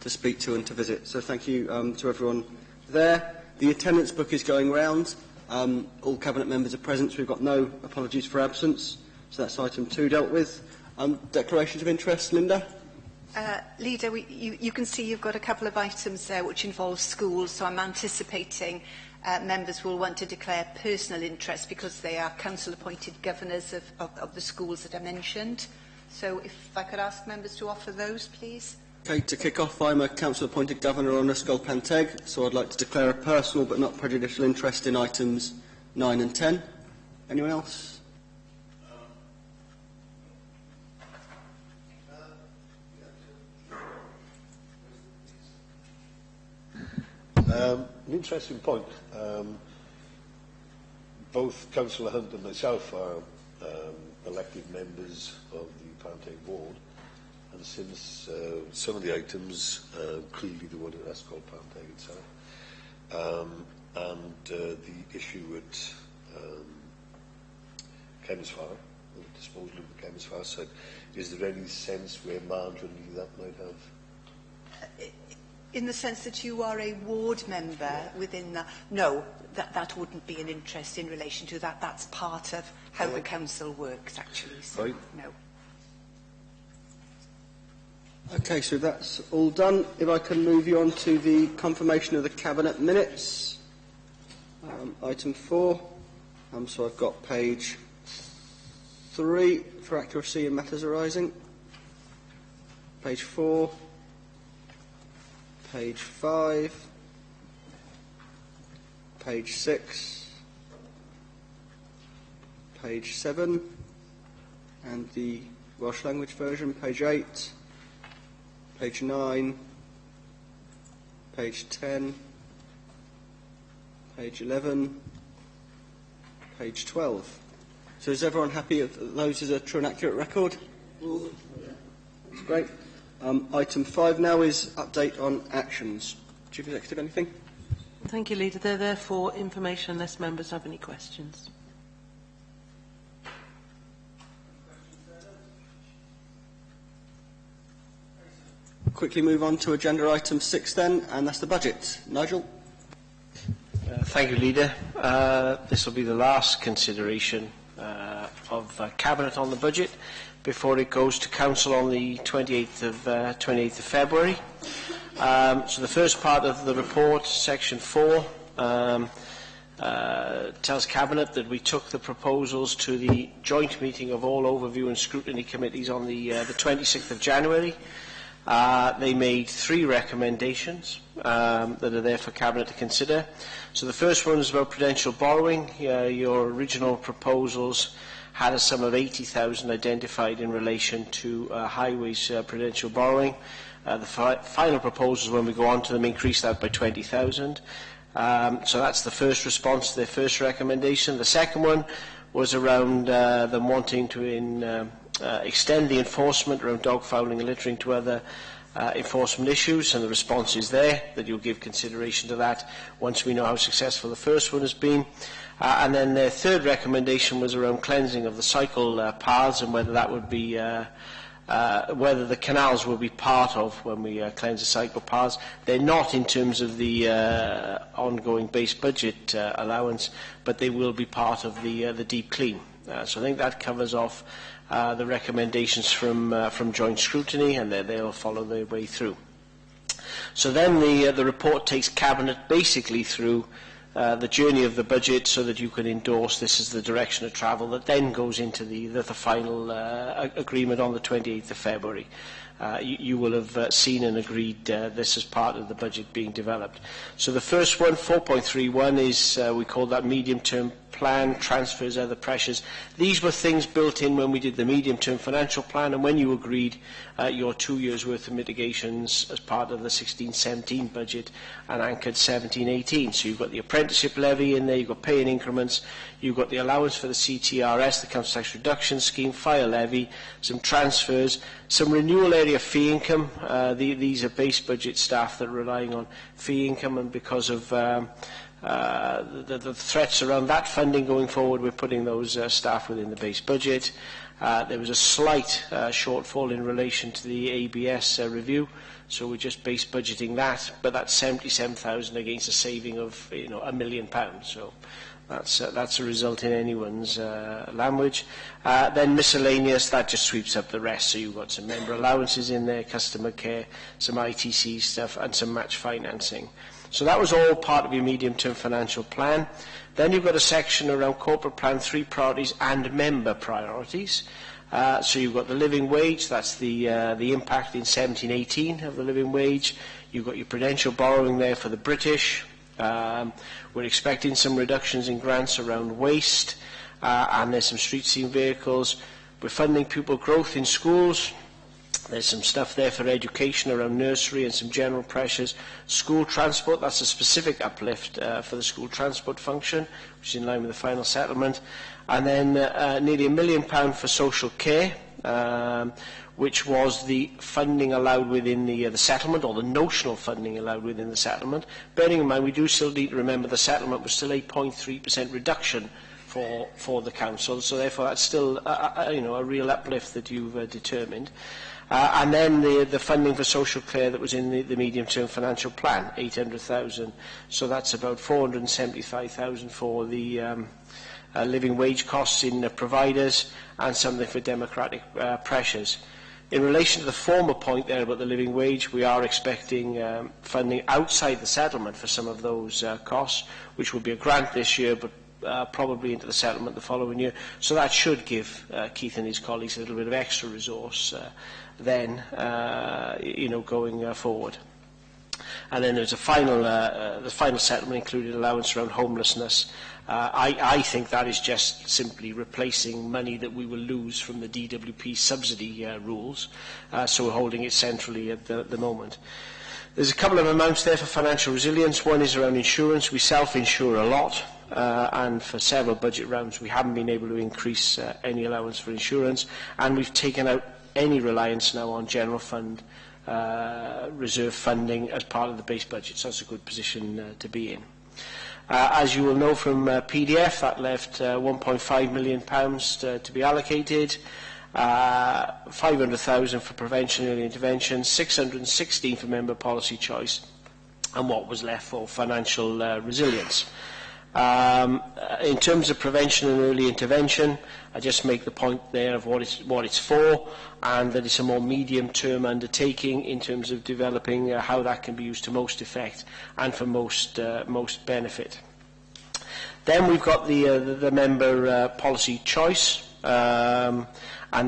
to speak to and to visit. So thank you to everyone there. The attendance book is going round. All Cabinet members are present, so we've got no apologies for absence. So that's item 2 dealt with. Declarations of interest, Linda? Leader, you can see you've got a couple of items there which involve schools, so I'm anticipating members will want to declare personal interest because they are council-appointed governors of the schools that I mentioned. So if I could ask members to offer those, please. Okay, to kick off, I'm a council-appointed governor on Ysgol Penteg, so I'd like to declare a personal but not prejudicial interest in items 9 and 10. Anyone else? An interesting point. Both Councillor Hunt and myself are elected members of the Penteg Board, and since some of the items, clearly the one at Ysgol Penteg itself, and the issue at Chelmsford, the disposal of the Chelmsford site, is there any sense where marginally that might have? In the sense that you are a ward member within the... No, that wouldn't be an interest in relation to that. That's part of how the council works, actually. So, no. Okay, so that's all done. If I can move you on to the confirmation of the Cabinet minutes. Item 4. So I've got page 3 for accuracy in matters arising. Page 4. Page 5, page 6, page 7, and the Welsh language version, page 8, page 9, page 10, page 11, page 12. So is everyone happy that those is a true and accurate record? That's great. Item 5 now is update on actions. Chief Executive, anything? Thank you, Leader. They're there for information unless members have any questions. Quickly move on to agenda item 6 then, and that's the budget. Nigel? Thank you, Leader. This will be the last consideration of Cabinet on the budget before it goes to Council on the 28th of February. So the first part of the report, section 4, tells Cabinet that we took the proposals to the joint meeting of all overview and scrutiny committees on the 26th of January. They made 3 recommendations that are there for Cabinet to consider. So the first one is about prudential borrowing. Your original proposals had a sum of 80,000 identified in relation to highways prudential borrowing. The final proposals, when we go on to them, increase that by 20,000. So that's the first response to their first recommendation. The second one was around them wanting to extend the enforcement around dog fouling and littering to other enforcement issues, and the response is there, that you'll give consideration to that once we know how successful the first one has been. And then their third recommendation was around cleansing of the cycle paths and whether that would be whether the canals will be part of when we cleanse the cycle paths. They're not in terms of the ongoing base budget allowance, but they will be part of the deep clean. So I think that covers off the recommendations from joint scrutiny, and they'll follow their way through. So then the report takes Cabinet basically through the journey of the budget so that you can endorse this as the direction of travel that then goes into the final agreement on the 28th of February. You will have seen and agreed this as part of the budget being developed. So the first one, 4.31, is we call that medium-term plan, transfers, other pressures. These were things built in when we did the medium-term financial plan and when you agreed your 2 years' worth of mitigations as part of the 16-17 budget and anchored 17-18. So you've got the apprenticeship levy in there, you've got pay in increments, you've got the allowance for the CTRS, the council tax reduction scheme, fire levy, some transfers, some renewal area fee income. These are base budget staff that are relying on fee income, and because of the threats around that funding going forward, we're putting those staff within the base budget. There was a slight shortfall in relation to the ABS review, so we're just base budgeting that, but that's 77,000 against a saving of £1 million. So that's a result in anyone's language. Then miscellaneous, that just sweeps up the rest. So you've got some member allowances in there, customer care, some ITC stuff, and some match financing. So that was all part of your medium-term financial plan. Then you've got a section around corporate plan 3 priorities and member priorities. So you've got the living wage, that's the impact in 17-18 of the living wage. You've got your prudential borrowing there for the British. We're expecting some reductions in grants around waste, and there's some street scene vehicles. We're funding pupil growth in schools. There's some stuff there for education around nursery and some general pressures. School transport, that's a specific uplift for the school transport function, which is in line with the final settlement. And then nearly £1 million for social care, which was the funding allowed within the settlement, or the notional funding allowed within the settlement. Bearing in mind, we do still need to remember the settlement was still 8.3% reduction for the council, so therefore that's still a real uplift that you've determined. And then the funding for social care that was in the medium-term financial plan, 800,000. So that's about 475,000 for the living wage costs in providers, and something for democratic pressures. In relation to the former point there about the living wage, we are expecting funding outside the settlement for some of those costs, which will be a grant this year, but probably into the settlement the following year. So that should give Keith and his colleagues a little bit of extra resource then, going forward. And then there's a final, the final settlement included allowance around homelessness. I think that is just simply replacing money that we will lose from the DWP subsidy rules, so we're holding it centrally at the moment. There's a couple of amounts there for financial resilience. One is around insurance. We self-insure a lot, and for several budget rounds we haven't been able to increase any allowance for insurance, and we've taken out any reliance now on general fund reserve funding as part of the base budget, so that's a good position to be in. As you will know from PDF, that left £1.5 million to be allocated, 500,000 for prevention and early intervention, 616 for member policy choice, and what was left for financial resilience. In terms of prevention and early intervention, I just make the point there of what it's for, and that it's a more medium-term undertaking in terms of developing how that can be used to most effect and for most benefit. Then we've got the member policy choice, and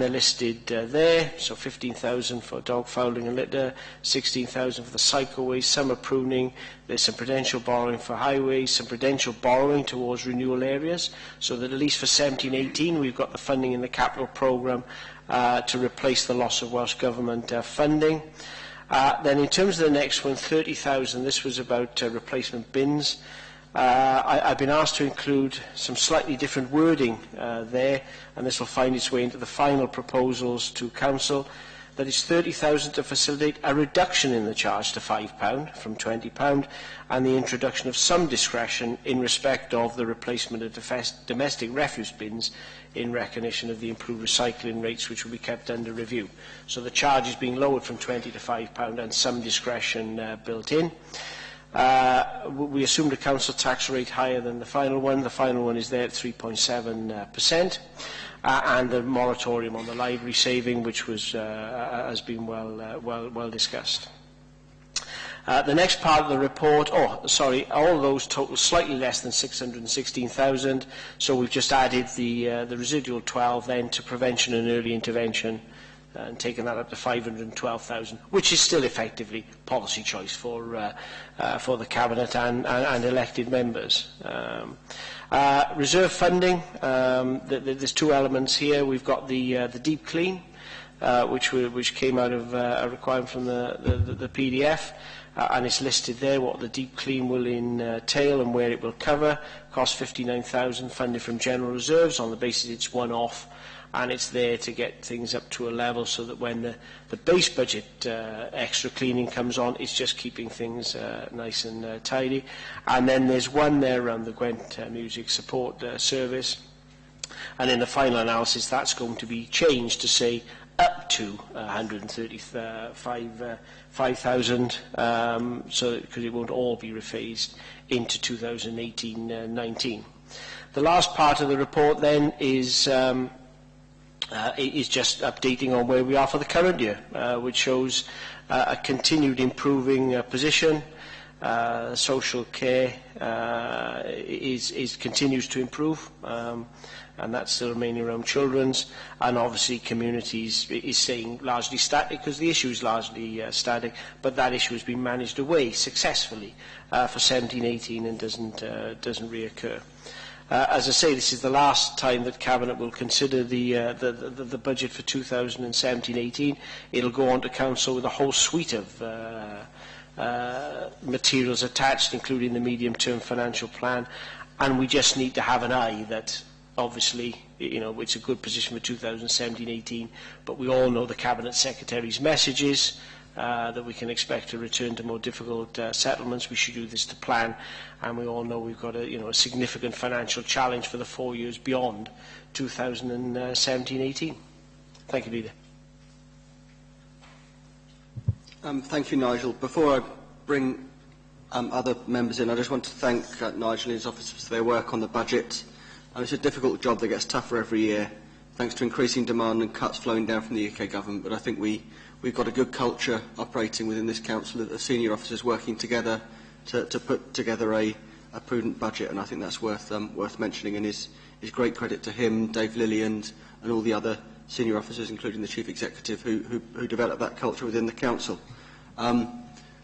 they're listed there. So 15,000 for dog fouling and litter, 16,000 for the cycleways, summer pruning. There's some prudential borrowing for highways, some prudential borrowing towards renewal areas, so that at least for 17-18 we've got the funding in the capital programme to replace the loss of Welsh Government funding. Then in terms of the next one, 30,000, this was about replacement bins. I've been asked to include some slightly different wording there, and this will find its way into the final proposals to Council. That is 30,000 to facilitate a reduction in the charge to £5 from £20, and the introduction of some discretion in respect of the replacement of domestic refuse bins in recognition of the improved recycling rates, which will be kept under review. So the charge is being lowered from £20 to £5 and some discretion built in. We assumed a council tax rate higher than the final one. The final one is there at 3.7%, and the moratorium on the library saving, which was has been well discussed. The next part of the report, all those total slightly less than 616,000. So we've just added the residual 12 then to prevention and early intervention, and taken that up to 512,000, which is still effectively policy choice for the Cabinet and elected members. Reserve funding, there's two elements here. We've got the deep clean, which came out of a requirement from the PDF, and it's listed there what the deep clean will entail and where it will cover. Cost 59,000, funded from general reserves on the basis it's one-off, and it's there to get things up to a level so that when the base budget extra cleaning comes on, it's just keeping things nice and tidy. And then there's one there around the Gwent Music Support Service, and in the final analysis that's going to be changed to say up to 135,000, so because it won't all be rephased into 2018-19. The last part of the report then is just updating on where we are for the current year, which shows a continued improving position. Social care continues to improve, and that's still remaining around children's, and obviously communities is staying largely static because the issue is largely static, but that issue has been managed away successfully for 17-18 and doesn't reoccur. As I say, this is the last time that Cabinet will consider the budget for 2017-18. It'll go on to Council with a whole suite of materials attached, including the medium-term financial plan, and we just need to have an eye that obviously, you know, it's a good position for 2017-18, but we all know the Cabinet Secretary's messages that we can expect to return to more difficult settlements. We should do this to plan, and we all know we've got a significant financial challenge for the 4 years beyond 2017-18. Thank you, Leader. Thank you, Nigel. Before I bring other members in, I just want to thank Nigel and his officers for their work on the budget. It's a difficult job that gets tougher every year, thanks to increasing demand and cuts flowing down from the UK government. But I think we've got a good culture operating within this council of senior officers working together to put together a prudent budget, and I think that's worth mentioning, and is great credit to him, Dave Lilly, and all the other senior officers, including the Chief Executive, who developed that culture within the council.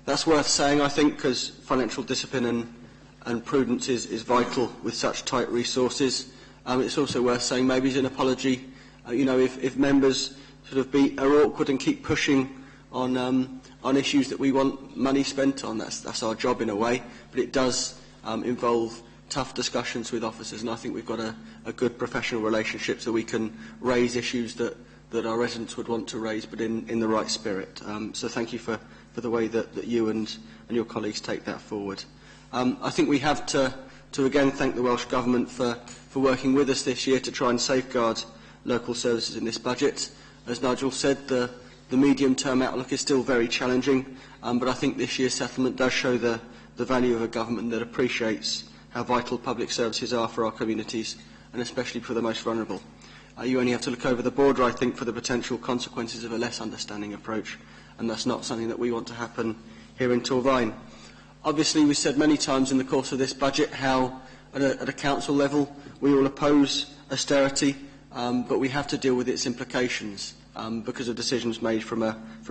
That's worth saying, I think, because financial discipline and prudence is vital with such tight resources. It's also worth saying, maybe as an apology, if members sort of are awkward and keep pushing on issues that we want money spent on, that's our job in a way, but it does involve tough discussions with officers, and I think we've got a good professional relationship so we can raise issues that our residents would want to raise, but in the right spirit. So thank you for the way that you and your colleagues take that forward. I think we have to again thank the Welsh Government for working with us this year to try and safeguard local services in this budget. As Nigel said, the medium-term outlook is still very challenging, but I think this year's settlement does show the value of a government that appreciates how vital public services are for our communities, and especially for the most vulnerable. You only have to look over the border, I think, for the potential consequences of a less understanding approach, and that's not something that we want to happen here in Torfaen. Obviously, we've said many times in the course of this budget how, at a council level, we will oppose austerity, but we have to deal with its implications because of decisions made from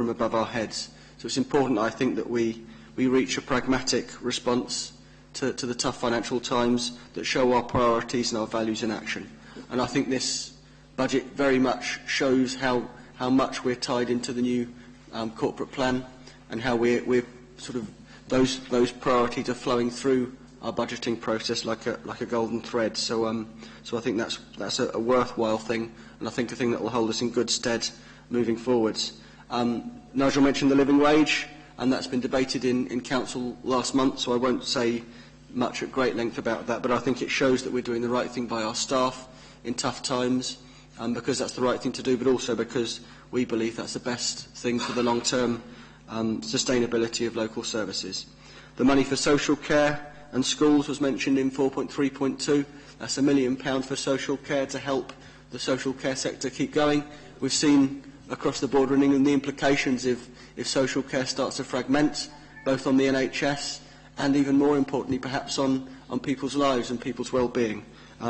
above our heads. So it's important, I think, that we reach a pragmatic response to the tough financial times that show our priorities and our values in action. And I think this budget very much shows how much we're tied into the new corporate plan, and how we're sort of those priorities are flowing through our budgeting process like a golden thread. So I think that's a worthwhile thing, and I think a thing that will hold us in good stead moving forwards. Nigel mentioned the living wage, and that's been debated in Council last month, so I won't say much at great length about that, but I think it shows that we're doing the right thing by our staff in tough times, because that's the right thing to do, but also because we believe that's the best thing for the long-term sustainability of local services. The money for social care and schools was mentioned in 4.3.2. That's £1 million for social care to help the social care sector keep going. We've seen across the border in England the implications if social care starts to fragment, both on the NHS and, even more importantly, perhaps on people's lives and people's well-being.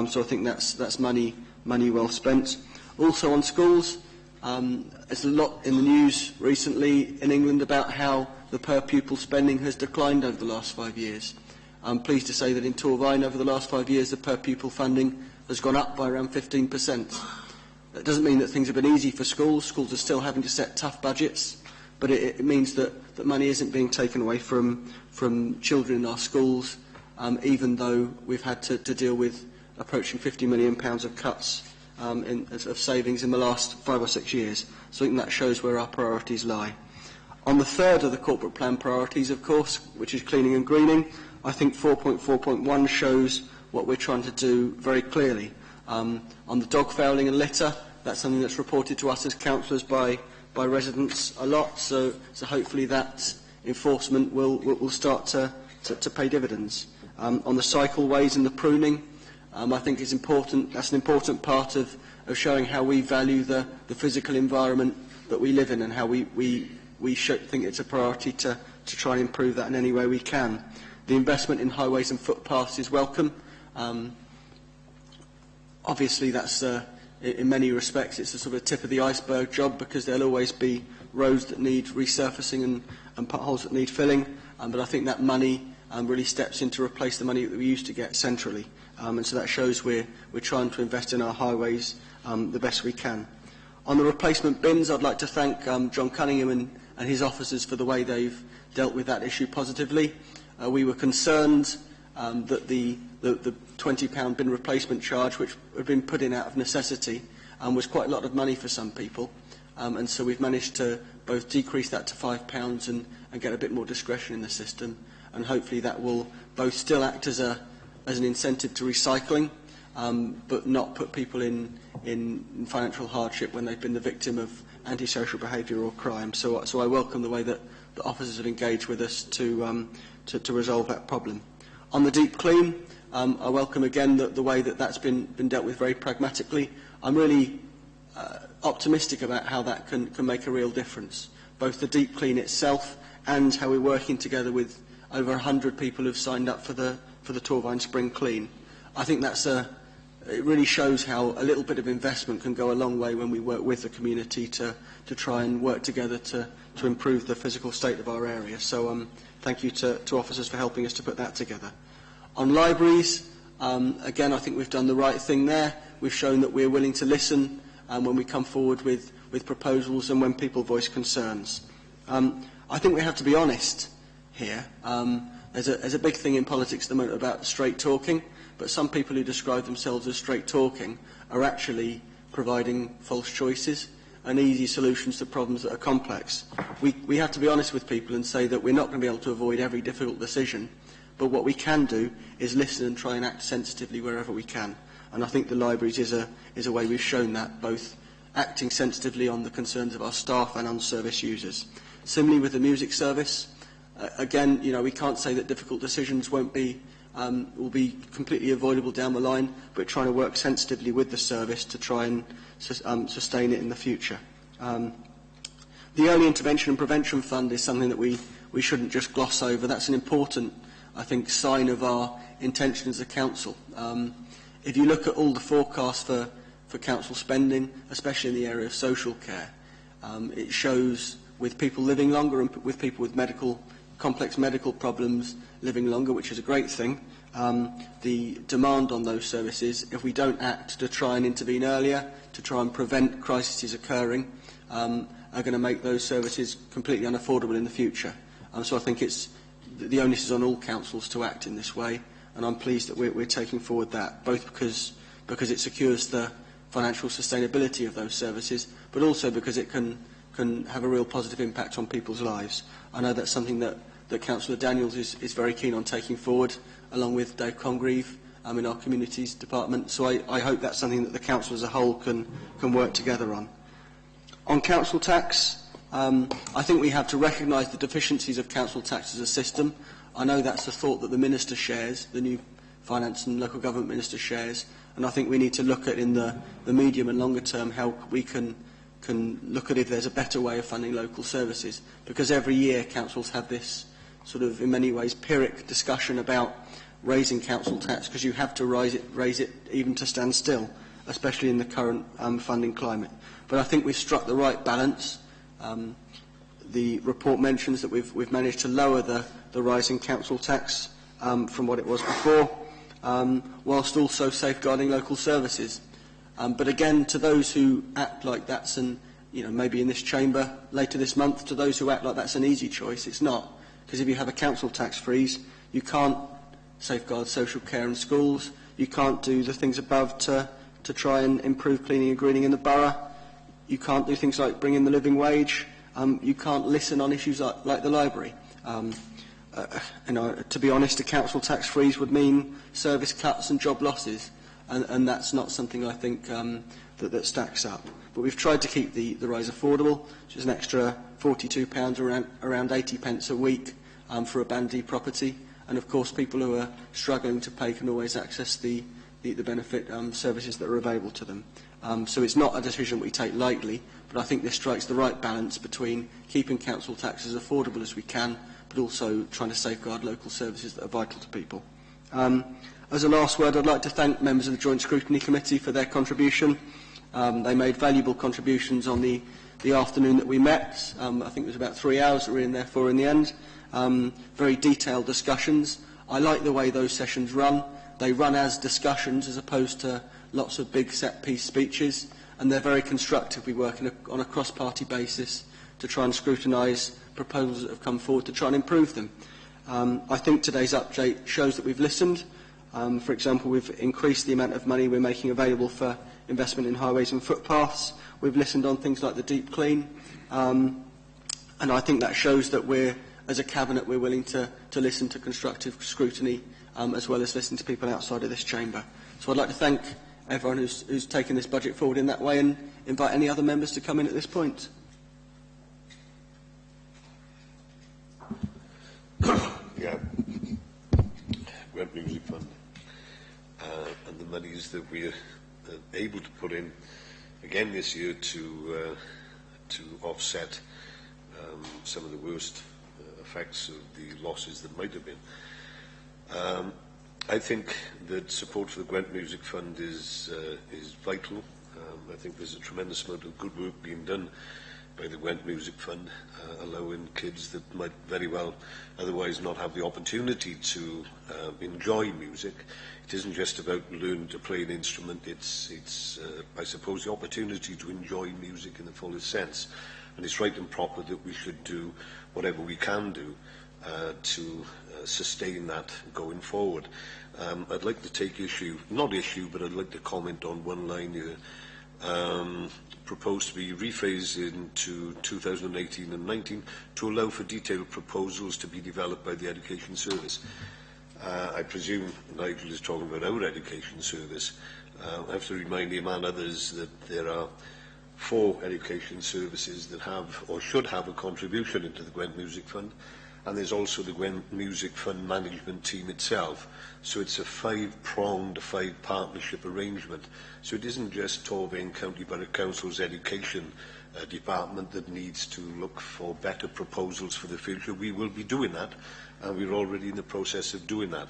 So I think that's money well spent. Also on schools, there's a lot in the news recently in England about how the per-pupil spending has declined over the last 5 years. I'm pleased to say that in Torfaen, over the last 5 years, the per-pupil funding has gone up by around 15%. That doesn't mean that things have been easy for schools. Schools are still having to set tough budgets, but it means that money isn't being taken away from children in our schools, even though we've had to deal with approaching £50 million of cuts of savings in the last 5 or 6 years. So I think that shows where our priorities lie. On the third of the corporate plan priorities, of course, which is cleaning and greening, I think 4.4.1 shows what we're trying to do very clearly. On the dog fouling and litter, that's something that's reported to us as councillors by residents a lot, so hopefully that enforcement will start to pay dividends. On the cycleways and the pruning, I think it's important. That's an important part of showing how we value the physical environment that we live in, and how we think it's a priority to try and improve that in any way we can. The investment in highways and footpaths is welcome. Obviously, that's in many respects it's a sort of tip of the iceberg job, because there'll always be roads that need resurfacing and potholes that need filling. But I think that money really steps in to replace the money that we used to get centrally. And so that shows we're trying to invest in our highways the best we can. On the replacement bins, I'd like to thank John Cunningham and his officers for the way they've dealt with that issue positively. We were concerned that the £20 bin replacement charge, which had been put in out of necessity, was quite a lot of money for some people. And so we've managed to both decrease that to £5 and get a bit more discretion in the system. And hopefully that will both still act as an incentive to recycling, but not put people in financial hardship when they've been the victim of antisocial behaviour or crime. So I welcome the way that the officers have engaged with us to resolve that problem. On the deep clean, I welcome again the way that that's been dealt with very pragmatically. I'm really optimistic about how that can make a real difference, both the deep clean itself and how we're working together with over 100 people who've signed up for the Torvine Spring Clean. I think it really shows how a little bit of investment can go a long way when we work with the community to try and work together to improve the physical state of our area. So thank you to officers for helping us to put that together. On libraries, again, I think we've done the right thing there. We've shown that we're willing to listen when we come forward with proposals and when people voice concerns. I think we have to be honest here. There's a big thing in politics at the moment about straight talking, but some people who describe themselves as straight talking are actually providing false choices and easy solutions to problems that are complex. We have to be honest with people and say that we're not going to be able to avoid every difficult decision, but what we can do is listen and try and act sensitively wherever we can. And I think the libraries is a way we've shown that, both acting sensitively on the concerns of our staff and on service users. Similarly with the music service, again, we can't say that difficult decisions will be completely avoidable down the line, but trying to work sensitively with the service to try and sustain it in the future. The Early Intervention and Prevention Fund is something that we shouldn't just gloss over. That's an important, I think, sign of our intention as a council. If you look at all the forecasts for council spending, especially in the area of social care, it shows with people living longer and with people with complex medical problems living longer, which is a great thing, the demand on those services, if we don't act to try and intervene earlier, to try and prevent crises occurring, are going to make those services completely unaffordable in the future. So I think the onus is on all councils to act in this way, and I'm pleased that we're taking forward that, both because it secures the financial sustainability of those services, but also because it can have a real positive impact on people's lives. I know that's something that Councillor Daniels is very keen on taking forward, along with Dave Congreve in our Communities Department. So I hope that's something that the Council as a whole can work together on. On council tax, I think we have to recognise the deficiencies of council tax as a system. I know that's a thought that the Minister shares, the new Finance and Local Government Minister shares, and I think we need to look at in the medium and longer term how we can look at if there's a better way of funding local services, because every year councils have this sort of, in many ways, Pyrrhic discussion about raising council tax, because you have to raise it even to stand still, especially in the current funding climate. But I think we've struck the right balance. The report mentions that we've managed to lower the rising council tax from what it was before, whilst also safeguarding local services. But again, to those who act like that's maybe in this chamber later this month, to those who act like that's an easy choice, it's not. Because if you have a council tax freeze, you can't safeguard social care in schools, you can't do the things above to try and improve cleaning and greening in the borough, you can't do things like bring in the living wage, you can't listen on issues like the library. To be honest, a council tax freeze would mean service cuts and job losses. and that's not something I think that stacks up. But we've tried to keep the rise affordable, which is an extra £42, around 80 pence a week for a Band D property. And of course, people who are struggling to pay can always access the benefit services that are available to them. So it's not a decision we take lightly, but I think this strikes the right balance between keeping council tax as affordable as we can, but also trying to safeguard local services that are vital to people. As a last word, I'd like to thank members of the Joint Scrutiny Committee for their contribution. They made valuable contributions on the afternoon that we met. I think it was about 3 hours that we were in there for in the end. Very detailed discussions. I like the way those sessions run. They run as discussions as opposed to lots of big set-piece speeches, and they're very constructive. We work on a cross-party basis to try and scrutinise proposals that have come forward to try and improve them. I think today's update shows that we've listened. For example, we've increased the amount of money we're making available for investment in highways and footpaths. We've listened on things like the deep clean. And I think that shows that as a Cabinet, we're willing to listen to constructive scrutiny as well as listen to people outside of this chamber. So I'd like to thank everyone who's taken this budget forward in that way and invite any other members to come in at this point. Yeah, Gwent Music Fund and the monies that we're able to put in again this year to offset some of the worst effects of the losses that might have been. I think that support for the Gwent Music Fund is vital. I think there's a tremendous amount of good work being done by the Gwent Music Fund, allowing kids that might very well otherwise not have the opportunity to enjoy music. It isn't just about learning to play an instrument, it's I suppose, the opportunity to enjoy music in the fullest sense. And it's right and proper that we should do whatever we can do to sustain that going forward. I'd like to take not issue, but I'd like to comment on one line here. Proposed to be rephased into 2018 and 19 to allow for detailed proposals to be developed by the Education Service. I presume Nigel is talking about our Education Service. I have to remind him and others that there are 4 education services that have or should have a contribution into the Gwent Music Fund, and there's also the Gwent Music Fund management team itself. So it's a 5-pronged, 5-partnership arrangement. So it isn't just Torvay and County Borough Council's education department that needs to look for better proposals for the future. We will be doing that, and we're already in the process of doing that.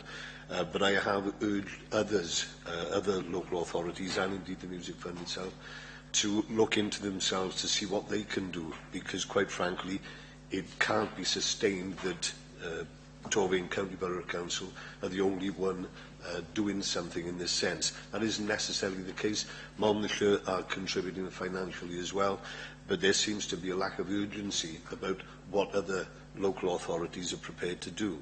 But I have urged others, other local authorities, and indeed the Music Fund itself, to look into themselves to see what they can do, because quite frankly, it can't be sustained that Torvay and County Borough Council are the only one doing something in this sense. That isn't necessarily the case. Monmouthshire are contributing financially as well, but there seems to be a lack of urgency about what other local authorities are prepared to do.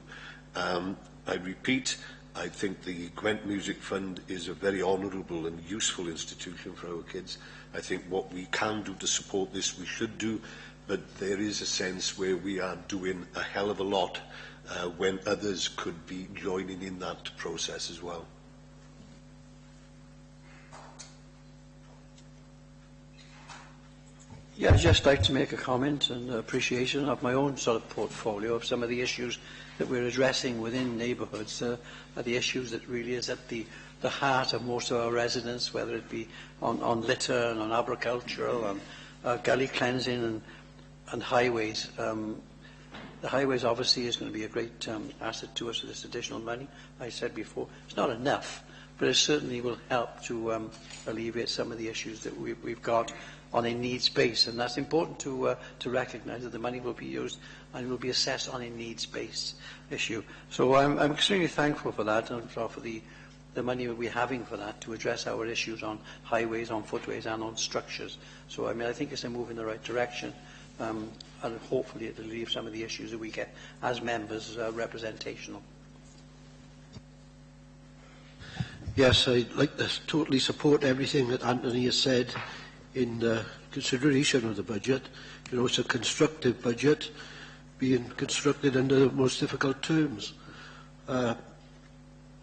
I repeat, I think the Gwent Music Fund is a very honourable and useful institution for our kids. I think what we can do to support this, we should do, but there is a sense where we are doing a hell of a lot when others could be joining in that process as well. Yeah, I'd just like to make a comment and appreciation of my own sort of portfolio of some of the issues that we're addressing within neighbourhoods, are the issues that really is at the heart of most of our residents, whether it be on litter and on agricultural, on gully cleansing and highways. The highways obviously is going to be a great asset to us with this additional money. I said before, it's not enough, but it certainly will help to alleviate some of the issues that we've got on a needs base, and that's important to recognise that the money will be used and will be assessed on a needs-based issue. So I'm extremely thankful for that and for the money we're having for that to address our issues on highways, on footways and on structures. So I mean, I think it's a move in the right direction, and hopefully it will leave some of the issues that we get as members representational. Yes, I'd like to totally support everything that Anthony has said in consideration of the budget. You know, it's a constructive budget being constructed under the most difficult terms.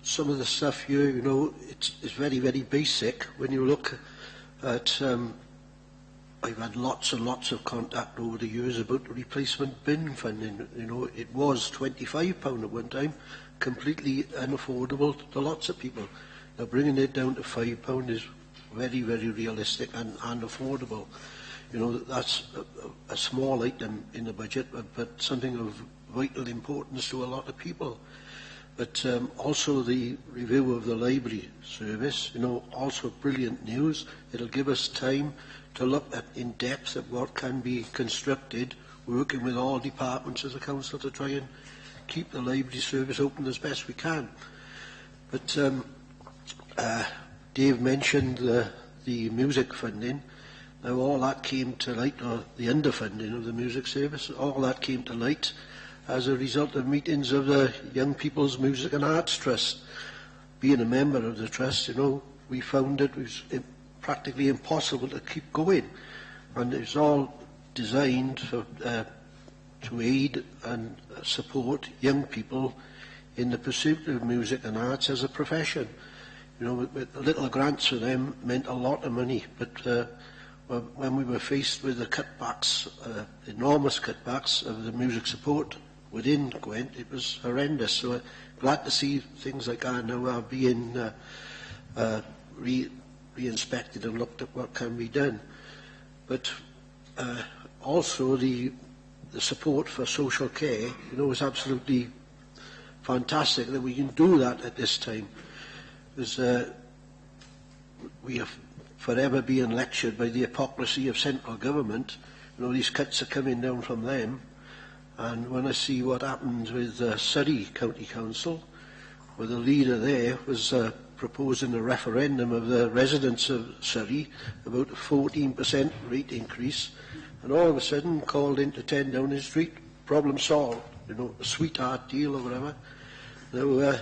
some of the stuff here, you know, it's very, very basic. When you look at, I've had lots and lots of contact over the years about the replacement bin funding. You know, it was £25 at one time, completely unaffordable to lots of people. Now, bringing it down to £5 is very, very realistic and affordable. You know, that's a small item in the budget, but something of vital importance to a lot of people. But also the review of the library service, you know, also brilliant news. It'll give us time to look at in depth at what can be constructed, working with all departments as a council to try and keep the library service open as best we can. But Dave mentioned the music funding. Now all that came to light, or the underfunding of the music service, all that came to light as a result of meetings of the Young People's Music and Arts Trust. Being a member of the trust, you know, we found it was practically impossible to keep going. And it's all designed for, to aid and support young people in the pursuit of music and arts as a profession. You know, with little grants for them meant a lot of money, but when we were faced with the cutbacks, enormous cutbacks of the music support within Gwent, it was horrendous. So glad to see things like that now are being re-inspected and looked at what can be done. But also the support for social care, you know, is absolutely fantastic that we can do that at this time. Because we have forever being lectured by the hypocrisy of central government. You know, these cuts are coming down from them. And when I see what happened with Surrey County Council, where the leader there was proposing a referendum of the residents of Surrey about a 14% rate increase, and all of a sudden called into 10 Downing Street, problem solved, you know, a sweetheart deal or whatever. Now,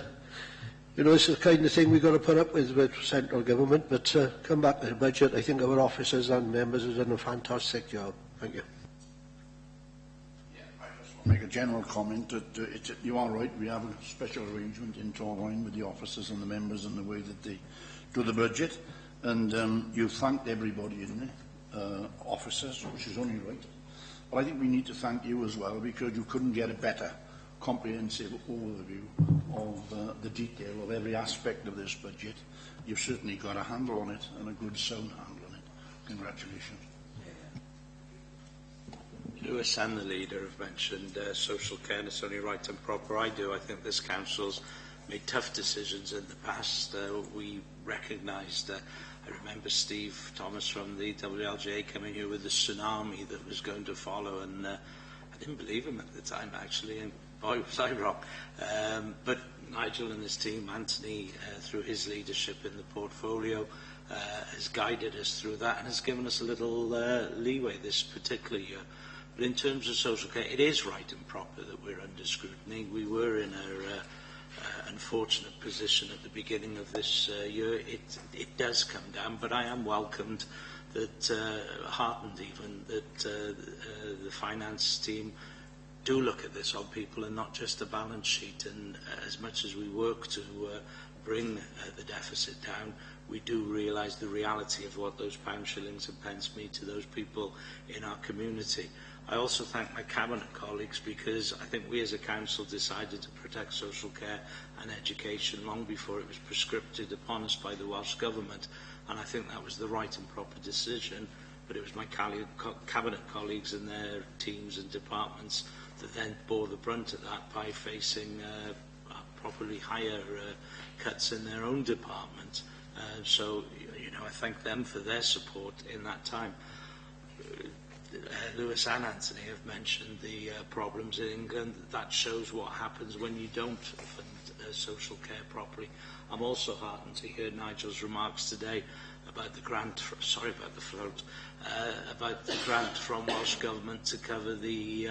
you know, it's the kind of thing we've got to put up with central government, but come back to the budget, I think our officers and members have done a fantastic job. Thank you. Make a general comment that you are right, we have a special arrangement in Torwine with the officers and the members and the way that they do the budget, and you thanked everybody, didn't you? Officers, which is only right. But I think we need to thank you as well, because you couldn't get a better comprehensive overview of the detail of every aspect of this budget. You've certainly got a handle on it, and a good sound handle on it. Congratulations. Lewis and the leader have mentioned social care, and it's only right and proper. I think this council's made tough decisions in the past. We recognised, I remember Steve Thomas from the WLGA coming here with the tsunami that was going to follow, and I didn't believe him at the time, actually, and boy, was I wrong. But Nigel and his team, Anthony, through his leadership in the portfolio, has guided us through that and has given us a little leeway this particular year. But in terms of social care, it is right and proper that we're under scrutiny. We were in an unfortunate position at the beginning of this year. It does come down, but I am welcomed, that heartened even, that the finance team do look at this on people and not just a balance sheet. And as much as we work to bring the deficit down, we do realise the reality of what those pounds, shillings and pence mean to those people in our community. I also thank my Cabinet colleagues, because I think we as a council decided to protect social care and education long before it was prescripted upon us by the Welsh Government, and I think that was the right and proper decision. But it was my Cabinet colleagues and their teams and departments that then bore the brunt of that by facing probably higher cuts in their own department. So, you know, I thank them for their support in that time. Lewis and Anthony have mentioned the problems in England. That shows what happens when you don't fund social care properly. I'm also heartened to hear Nigel's remarks today about the grant, sorry about the float, about the grant from Welsh Government to cover the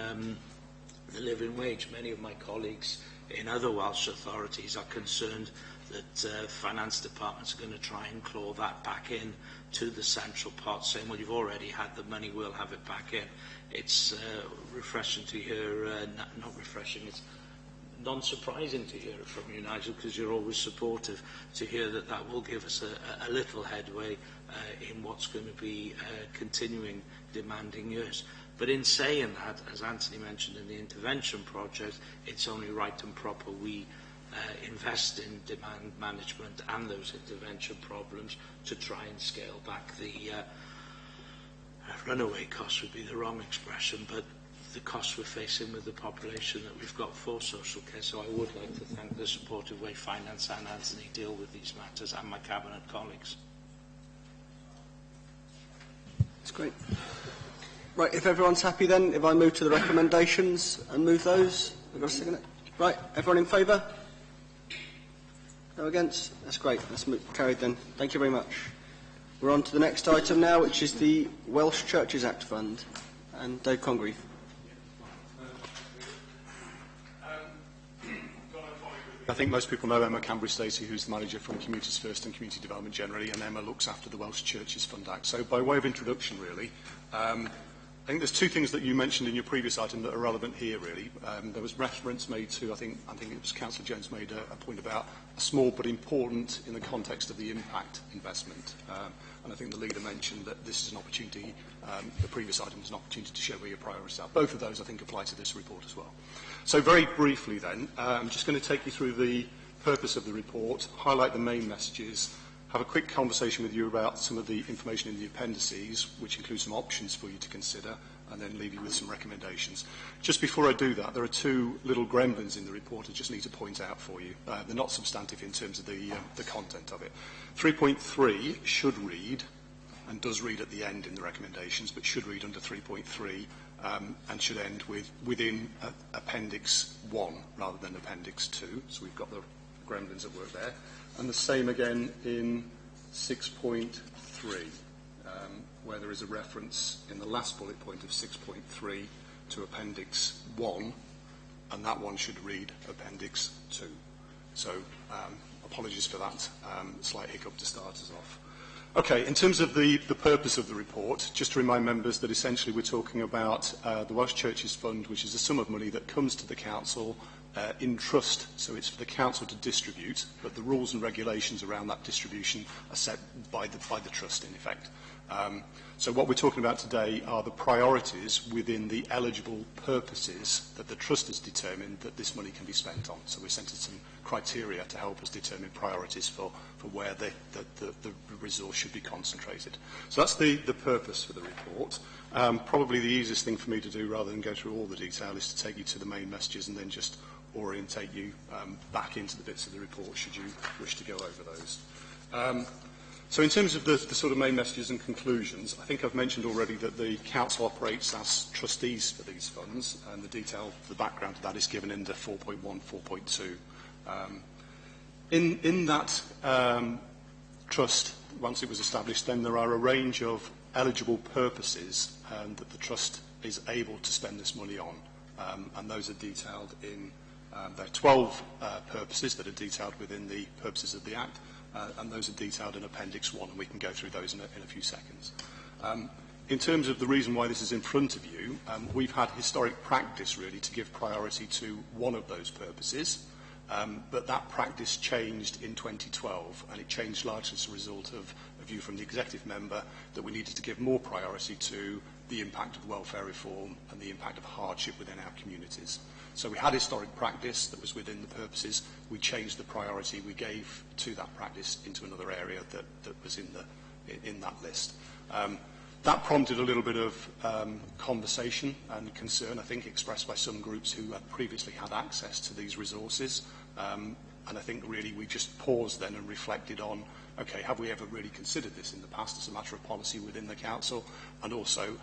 living wage. Many of my colleagues in other Welsh authorities are concerned that finance departments are going to try and claw that back in to the central pot, saying, well, you've already had the money, we'll have it back in. It's refreshing to hear, not refreshing, it's non-surprising to hear it from you, Nigel, because you're always supportive, to hear that that will give us a little headway in what's going to be continuing demanding years. But in saying that, as Anthony mentioned in the intervention project, it's only right and proper we invest in demand management and those intervention problems to try and scale back the runaway costs would be the wrong expression, but the costs we're facing with the population that we've got for social care. So I would like to thank the supportive way Finance and Anthony deal with these matters, and my Cabinet colleagues. That's great. Right, if everyone's happy then, if I move to the recommendations and move those. I've got a second. Right, everyone in favour? No against? That's great. That's carried then. Thank you very much. We're on to the next item now, which is the Welsh Churches Act Fund. And Dave Congreve. I think most people know Emma Cambry-Stacey, who's the manager from Communities First and Community Development generally, and Emma looks after the Welsh Churches Fund Act. So by way of introduction, really, I think there's two things that you mentioned in your previous item that are relevant here, really. There was reference made to, I think it was Councillor Jones made a point about a small but important in the context of the impact investment. And I think the leader mentioned that this is an opportunity, the previous item was an opportunity to show where your priorities are. Both of those, I think, apply to this report as well. So very briefly then, I'm just going to take you through the purpose of the report, highlight the main messages, have a quick conversation with you about some of the information in the appendices, which includes some options for you to consider, and then leave you with some recommendations. Just before I do that, there are two little gremlins in the report I just need to point out for you. They're not substantive in terms of the content of it. 3.3 should read, and does read at the end in the recommendations, but should read under 3.3 and should end within Appendix 1 rather than Appendix 2. So we've got the gremlins at work there. And the same again in 6.3, where there is a reference in the last bullet point of 6.3 to Appendix 1, and that one should read Appendix 2. So apologies for that slight hiccup to start us off. Okay, in terms of the purpose of the report, just to remind members that essentially we're talking about the Welsh Churches Fund, which is a sum of money that comes to the Council in trust, so it's for the Council to distribute, but the rules and regulations around that distribution are set by the trust, in effect. So what we're talking about today are the priorities within the eligible purposes that the trust has determined that this money can be spent on. So we're setting some criteria to help us determine priorities for where the resource should be concentrated. So that's the purpose for the report. Probably the easiest thing for me to do, rather than go through all the detail, is to take you to the main messages and then just orientate you back into the bits of the report should you wish to go over those. So in terms of the sort of main messages and conclusions, I think I've mentioned already that the Council operates as trustees for these funds, and the background to that is given in the 4.1, 4.2. In that trust, once it was established, then there are a range of eligible purposes that the trust is able to spend this money on, and those are detailed in there are 12 purposes that are detailed within the purposes of the Act, and those are detailed in Appendix 1, and we can go through those in a few seconds. In terms of the reason why this is in front of you, we've had historic practice, really, to give priority to one of those purposes, but that practice changed in 2012, and it changed largely as a result of a view from the executive member that we needed to give more priority to the impact of welfare reform and the impact of hardship within our communities. So we had historic practice that was within the purposes. We changed the priority we gave to that practice into another area that was in that list. That prompted a little bit of conversation and concern, I think, expressed by some groups who had previously had access to these resources. And I think really we just paused then and reflected on, okay, have we ever really considered this in the past as a matter of policy within the Council? And also,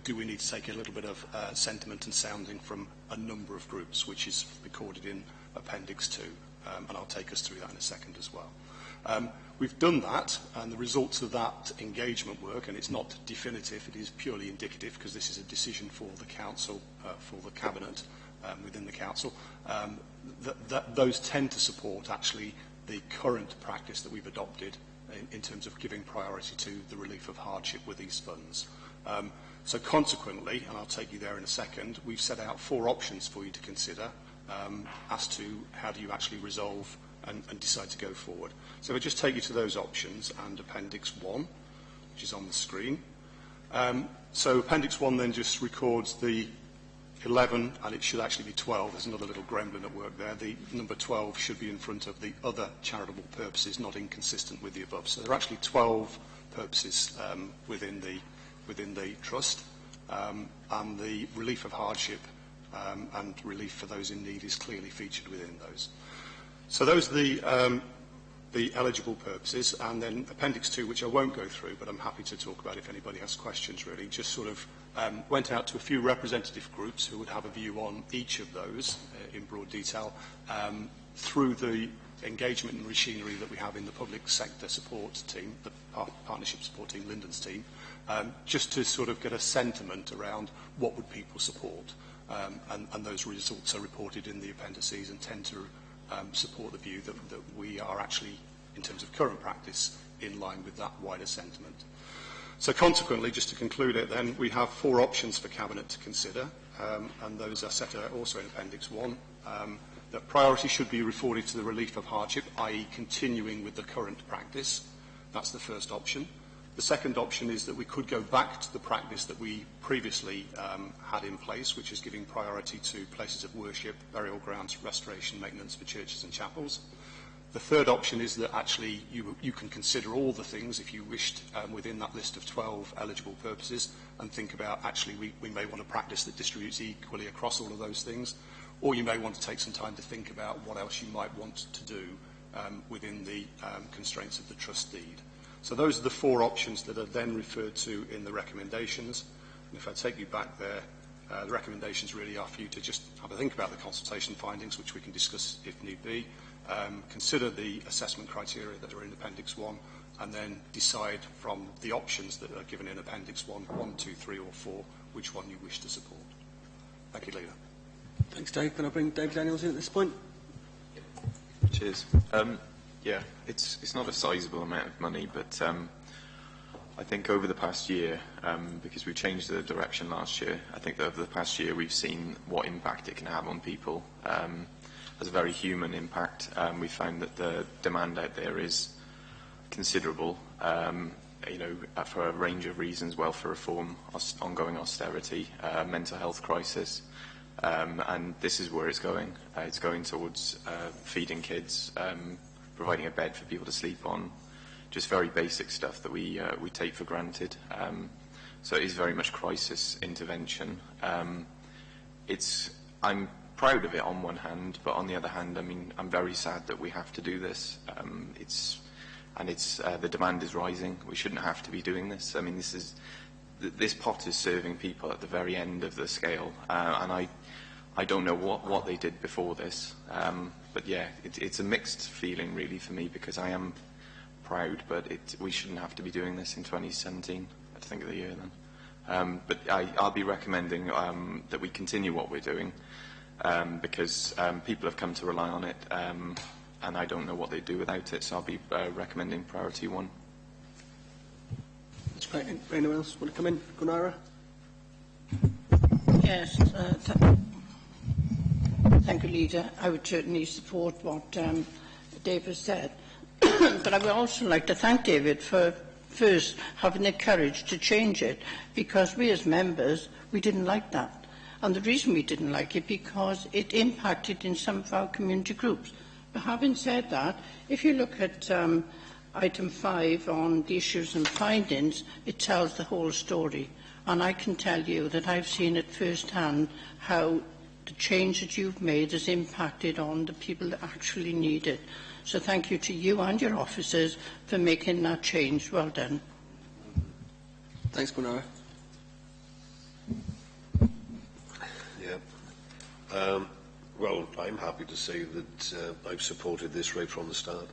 do we need to take a little bit of sentiment and sounding from a number of groups, which is recorded in Appendix 2, and I'll take us through that in a second as well. We've done that, and the results of that engagement work, and it's not definitive, it is purely indicative, because this is a decision for the Council, for the Cabinet within the Council, those tend to support actually the current practice that we've adopted in terms of giving priority to the relief of hardship with these funds. So consequently, and I'll take you there in a second, we've set out 4 options for you to consider, as to how do you actually resolve and decide to go forward. So if I just take you to those options and Appendix 1, which is on the screen. So Appendix 1 then just records the 11, and it should actually be 12. There's another little gremlin at work there. The number 12 should be in front of the other charitable purposes, not inconsistent with the above. So there are actually 12 purposes within the trust, and the relief of hardship and relief for those in need is clearly featured within those. So those are the eligible purposes, and then Appendix 2, which I won't go through, but I'm happy to talk about if anybody has questions, really, just sort of went out to a few representative groups who would have a view on each of those in broad detail through the engagement and machinery that we have in the public sector support team, the partnership support team, Lyndon's team, just to sort of get a sentiment around what would people support. And those results are reported in the appendices and tend to support the view that we are actually, in terms of current practice, in line with that wider sentiment. So consequently, just to conclude it then, we have 4 options for Cabinet to consider, and those are set out also in Appendix 1. That priority should be afforded to the relief of hardship, i.e. continuing with the current practice. That's the first option. The second option is that we could go back to the practice that we previously had in place, which is giving priority to places of worship, burial grounds, restoration, maintenance for churches and chapels. The third option is that actually you can consider all the things if you wished within that list of 12 eligible purposes and think about actually we may want a practice that distributes equally across all of those things, or you may want to take some time to think about what else you might want to do within the constraints of the trust deed. So those are the 4 options that are then referred to in the recommendations. And if I take you back there, the recommendations really are for you to just have a think about the consultation findings, which we can discuss if need be, consider the assessment criteria that are in Appendix 1, and then decide from the options that are given in Appendix 1, 1, 2, 3 or 4, which one you wish to support. Thank you, Leader. Thanks, Dave. Can I bring Dave Daniels in at this point? Cheers. Yeah, it's not a sizable amount of money, but I think over the past year, because we changed the direction last year, I think that over the past year we've seen what impact it can have on people. As a very human impact, we found that the demand out there is considerable, for a range of reasons: welfare reform, ongoing austerity, mental health crisis, and this is where it's going. It's going towards feeding kids, providing a bed for people to sleep on, just very basic stuff that we take for granted. So it is very much crisis intervention. I'm proud of it on one hand, but on the other hand, I mean, I'm very sad that we have to do this. The demand is rising. We shouldn't have to be doing this. I mean, this pot is serving people at the very end of the scale, and I don't know what they did before this. But yeah, it's a mixed feeling really for me, because I am proud, but we shouldn't have to be doing this in 2017, at the think of the year then. But I'll be recommending that we continue what we're doing, because people have come to rely on it, and I don't know what they'd do without it, so I'll be recommending priority 1. That's great. Anyone else want to come in? Gunara? Yes, thank you, Leader. I would certainly support what David said. But I would also like to thank David for first having the courage to change it, because we as members, we didn't like that. And the reason we didn't like it, because it impacted in some of our community groups. But having said that, if you look at item 5 on the issues and findings, it tells the whole story. And I can tell you that I've seen it firsthand how the change that you've made has impacted on the people that actually need it. So thank you to you and your officers for making that change. Well done. Thanks, Gunara. Yeah. Well, I'm happy to say that I've supported this right from the start,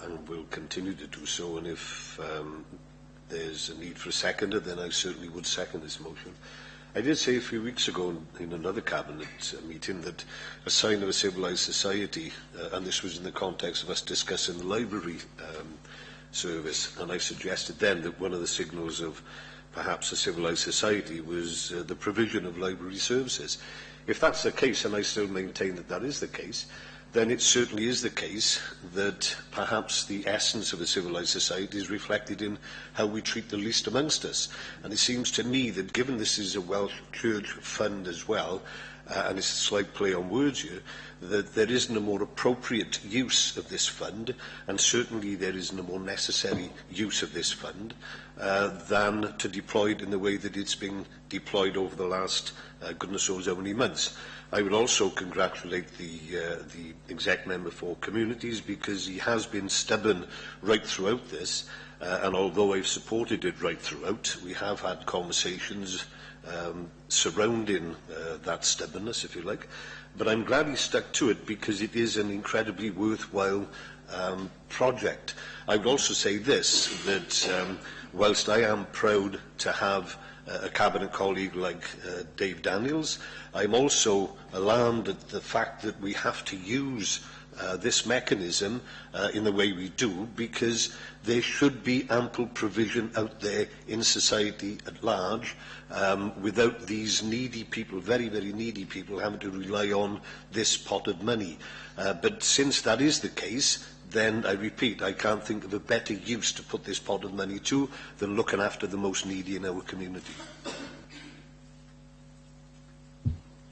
and will continue to do so. And if there's a need for a seconder, then I certainly would second this motion. I did say a few weeks ago in another Cabinet meeting that a sign of a civilised society, and this was in the context of us discussing the library service, and I suggested then that one of the signals of perhaps a civilised society was the provision of library services. if that's the case, and I still maintain that that is the case, then it certainly is the case that perhaps the essence of a civilised society is reflected in how we treat the least amongst us. And it seems to me that given this is a Welsh Church fund as well, and it's a slight play on words here, that there isn't a more appropriate use of this fund, and certainly there isn't a more necessary use of this fund than to deploy it in the way that it's been deployed over the last goodness knows how many months. I would also congratulate the exec member for communities, because he has been stubborn right throughout this, and although I've supported it right throughout, we have had conversations surrounding that stubbornness, if you like. But I'm glad he stuck to it, because it is an incredibly worthwhile project. I would also say this, that whilst I am proud to have a cabinet colleague like Dave Daniels, I'm also alarmed at the fact that we have to use this mechanism in the way we do, because there should be ample provision out there in society at large without these needy people, very, very needy people, having to rely on this pot of money. But since that is the case, then I repeat, I can't think of a better use to put this pot of money to than looking after the most needy in our community.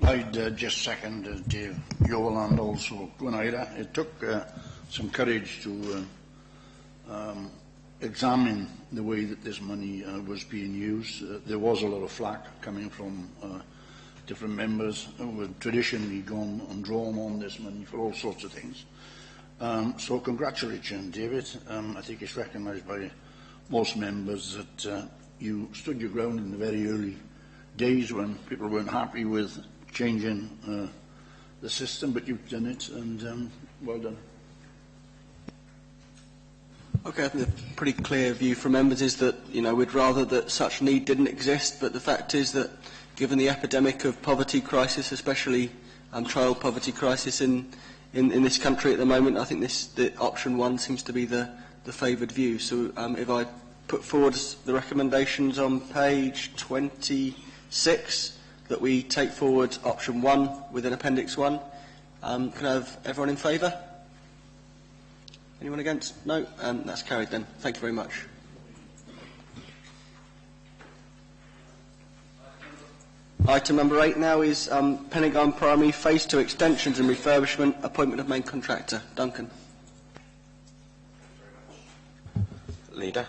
I'd just second Dave Joel and also Gwynaira. It took some courage to examine the way that this money was being used. There was a lot of flack coming from different members who had traditionally gone and drawn on this money for all sorts of things. So congratulations, David. I think it's recognised by most members that you stood your ground in the very early days when people weren't happy with changing the system, but you've done it, and well done. Okay, I think the pretty clear view from members is that, we'd rather that such need didn't exist, but the fact is that given the epidemic of poverty crisis, especially child poverty crisis in this country at the moment, I think the option one seems to be the favoured view. So if I put forward the recommendations on page 26, that we take forward option 1 within Appendix 1. Can I have everyone in favour? Anyone against? No? That's carried then. Thank you very much. Item number 8 now is Pennygarn Primary Phase 2 extensions and refurbishment, appointment of main contractor. Duncan. Leader.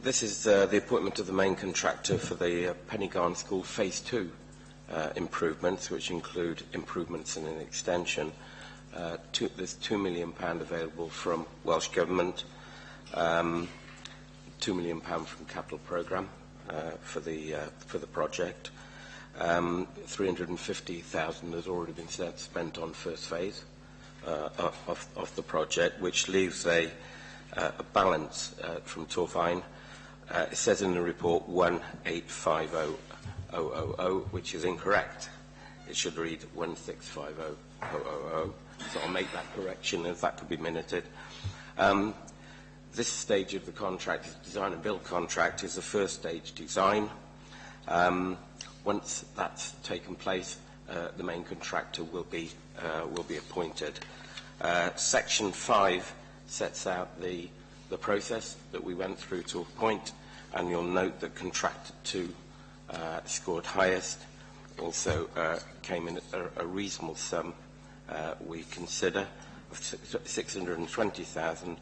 This is the appointment of the main contractor for the Pennygarn School Phase 2 improvements, which include improvements and an extension. There's £2 million available from Welsh Government, £2 million from Capital Programme for the project. 350,000 has already been spent on first phase of the project, which leaves a balance from Torfaen. It says in the report 1850000, which is incorrect. It should read 1650000. So I'll make that correction if that could be minuted. This stage of the contract, the design and build contract, is the first stage design. Once that's taken place, the main contractor will be appointed. Section 5 sets out the process that we went through to appoint, and you'll note that contractor 2 scored highest, also came in at a reasonable sum, we consider, of £620,000,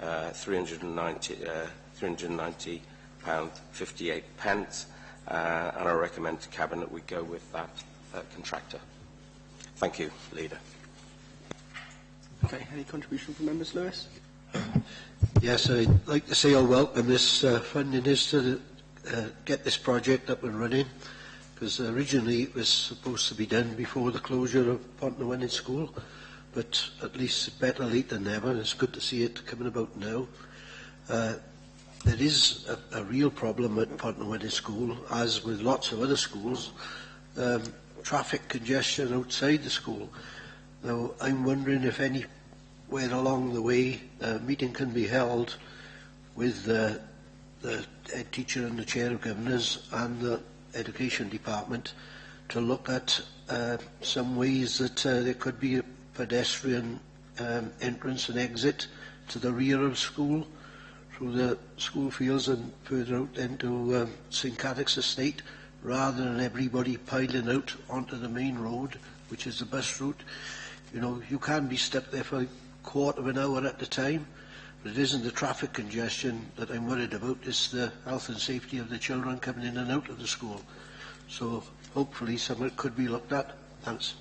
£390.58, and I recommend to Cabinet we go with that contractor. Thank you, Leader. Okay, any contribution from members, Lewis? Yes, I'd like to say I welcome this funding is to get this project up and running, because originally it was supposed to be done before the closure of Pontywydd School, but at least better late than never. It's good to see it coming about now. There is a real problem at Pontywydd School, as with lots of other schools, traffic congestion outside the school. Now, I'm wondering if anywhere along the way a meeting can be held with the head teacher and the chair of governors and the education department to look at some ways that there could be a pedestrian entrance and exit to the rear of school, through the school fields and further out into St Catherick's Estate, rather than everybody piling out onto the main road, which is the bus route. You know, you can be stuck there for a quarter of an hour at a time, but it isn't the traffic congestion that I'm worried about, it's the health and safety of the children coming in and out of the school. So hopefully something could be looked at. Thanks.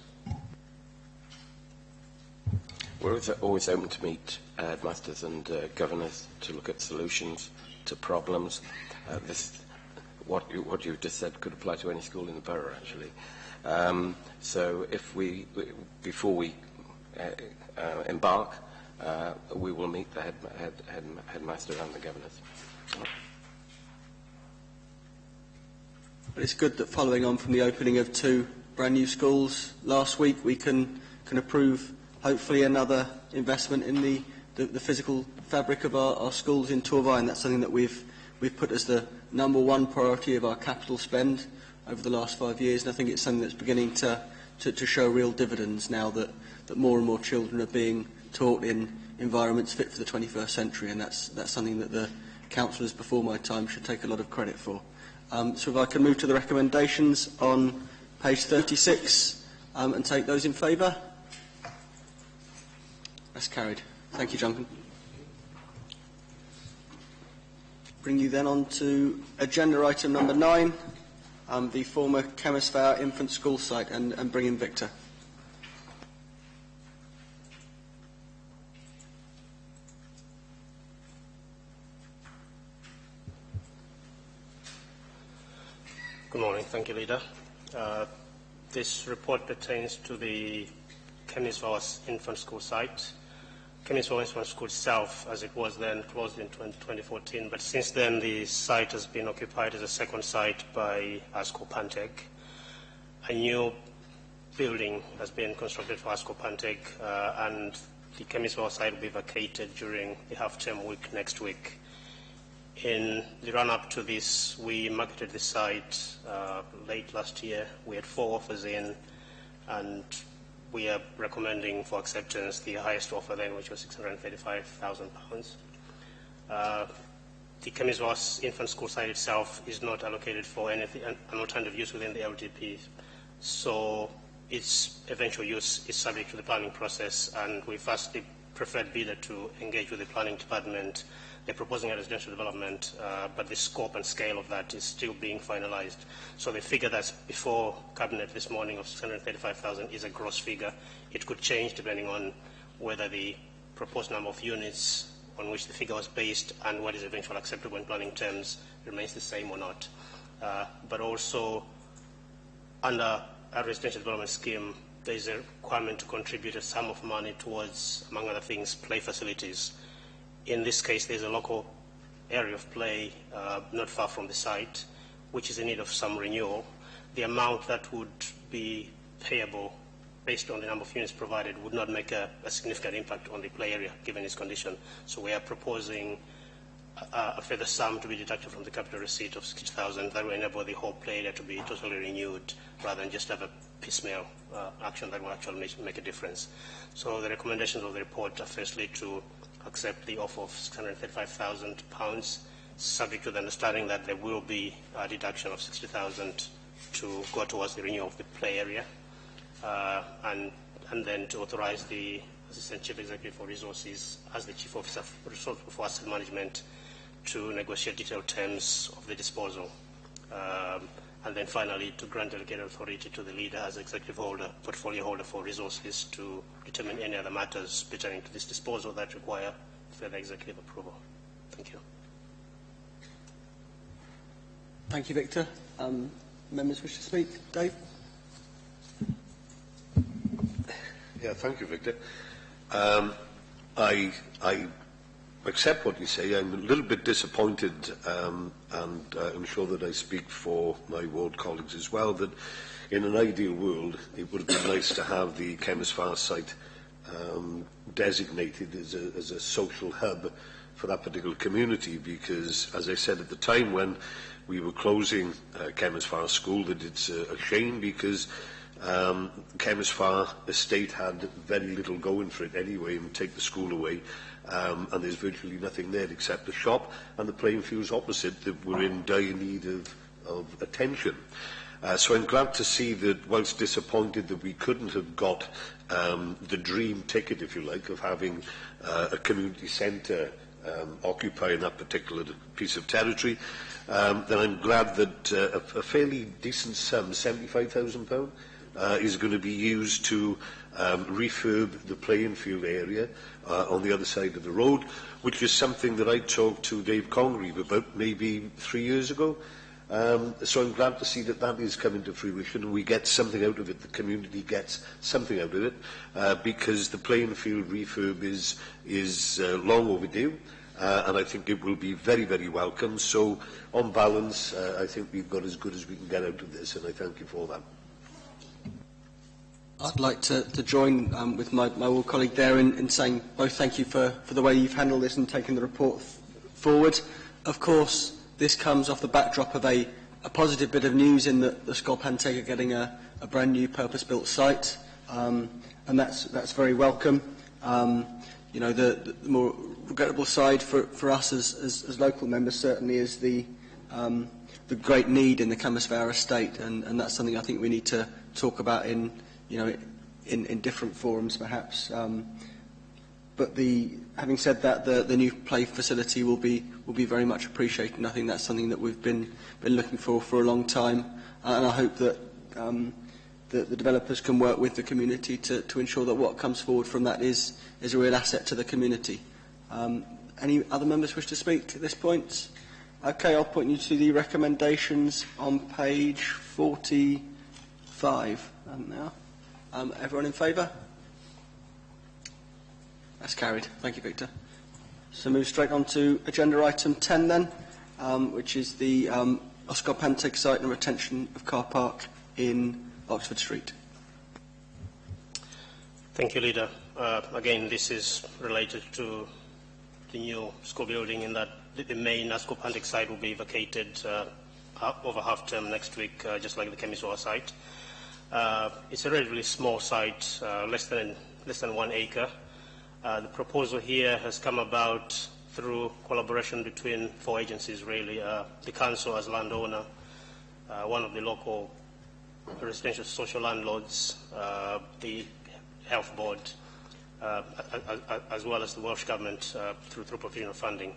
We're always open to meet headmasters and governors to look at solutions to problems. What you've just said could apply to any school in the borough, actually. So if before we embark, we will meet the headmaster and the governors. But it's good that following on from the opening of 2 brand new schools last week, we can approve hopefully another investment in the physical fabric of our schools in Torvine. That's something that we've put as the #1 priority of our capital spend over the last 5 years, and I think it's something that's beginning to show real dividends now that more and more children are being taught in environments fit for the 21st century, and that's something that the councillors before my time should take a lot of credit for. So if I can move to the recommendations on page 36 and take those in favour. That's carried. Thank you, Duncan. Bring you then on to agenda item number 9, the former Chemist Fair infant school site, and bring in Victor. Good morning. Thank you, Leader. This report pertains to the Chemist Fair infant school site. Chemist Fair infant school itself, as it was then, closed in 2014, but since then the site has been occupied as a second site by ASCO Pantec. A new building has been constructed for ASCO Pantec, and the Chemist Fair site will be vacated during the half-term week next week. In the run-up to this, we marketed the site late last year. We had 4 offers in, and we are recommending for acceptance the highest offer then, which was £635,000. The Chemist Fair infant school site itself is not allocated for anything, an alternative use within the LGP, so its eventual use is subject to the planning process, and we've asked the preferred bidder to engage with the planning department. They're proposing a residential development, but the scope and scale of that is still being finalised. So the figure that's before Cabinet this morning of 635,000 is a gross figure. It could change depending on whether the proposed number of units on which the figure was based and what is eventually acceptable in planning terms remains the same or not. But also, under a residential development scheme, there is a requirement to contribute a sum of money towards, among other things, play facilities. In this case, there's a local area of play not far from the site, which is in need of some renewal. The amount that would be payable based on the number of units provided would not make a significant impact on the play area, given its condition. So we are proposing a further sum to be deducted from the capital receipt of 60,000 that will enable the whole play area to be totally renewed, rather than just have a piecemeal action that will actually make a difference. So the recommendations of the report are firstly to accept the offer of £635,000, subject to the understanding that there will be a deduction of 60,000 to go towards the renewal of the play area, and then to authorise the Assistant Chief Executive for Resources as the Chief Officer for Asset Management to negotiate detailed terms of the disposal. And then finally, to grant delegated authority to the leader as executive holder, portfolio holder for resources to determine any other matters pertaining to this disposal that require further executive approval. Thank you. Thank you, Victor. Members wish to speak? Dave? Yeah, thank you, Victor. I accept what you say. I'm a little bit disappointed, and I'm sure that I speak for my ward colleagues as well, that in an ideal world it would have been nice to have the Chemist Fair site designated as a social hub for that particular community, because, as I said at the time when we were closing Kemmersfar School, that it's a shame because Kemmersfar Estate had very little going for it anyway, and take the school away, and there's virtually nothing there except the shop and the playing fields opposite that were in dire need of attention. So I'm glad to see that, whilst disappointed that we couldn't have got the dream ticket, if you like, of having a community centre occupying that particular piece of territory, then I'm glad that a fairly decent sum, £75,000, is going to be used to refurb the playing field area on the other side of the road, which is something that I talked to Dave Congreve about maybe 3 years ago. So I'm glad to see that that is coming to fruition and we get something out of it, the community gets something out of it, because the playing field refurb is long overdue, and I think it will be very, very welcome. So on balance, I think we've got as good as we can get out of this, and I thank you for that. I'd like to join with my ward colleague there in saying both thank you for the way you've handled this and taken the report forward. Of course, this comes off the backdrop of a positive bit of news in that the Skolpanteg are getting a brand new purpose-built site, and that's very welcome. You know, the more regrettable side for us as local members certainly is the great need in the Kemmersfar estate, and that's something I think we need to talk about in different forums perhaps. But having said that, the new play facility will be very much appreciated, and I think that's something that we've been looking for a long time, and I hope that the developers can work with the community to ensure that what comes forward from that is a real asset to the community. Any other members wish to speak at this point? Okay, I'll point you to the recommendations on page 45 now. Everyone in favour? That's carried. Thank you, Victor. So move straight on to agenda item 10 then, which is the Skolpanteg site and retention of car park in Oxford Street. Thank you, Leader. Again, this is related to the new school building in that the main Skolpanteg site will be vacated over half-term next week, just like the Kemmersfar site. It's a relatively small site, less than 1 acre. The proposal here has come about through collaboration between 4 agencies, really. The council as landowner, one of the local residential social landlords, the health board, as well as the Welsh Government through provision of funding.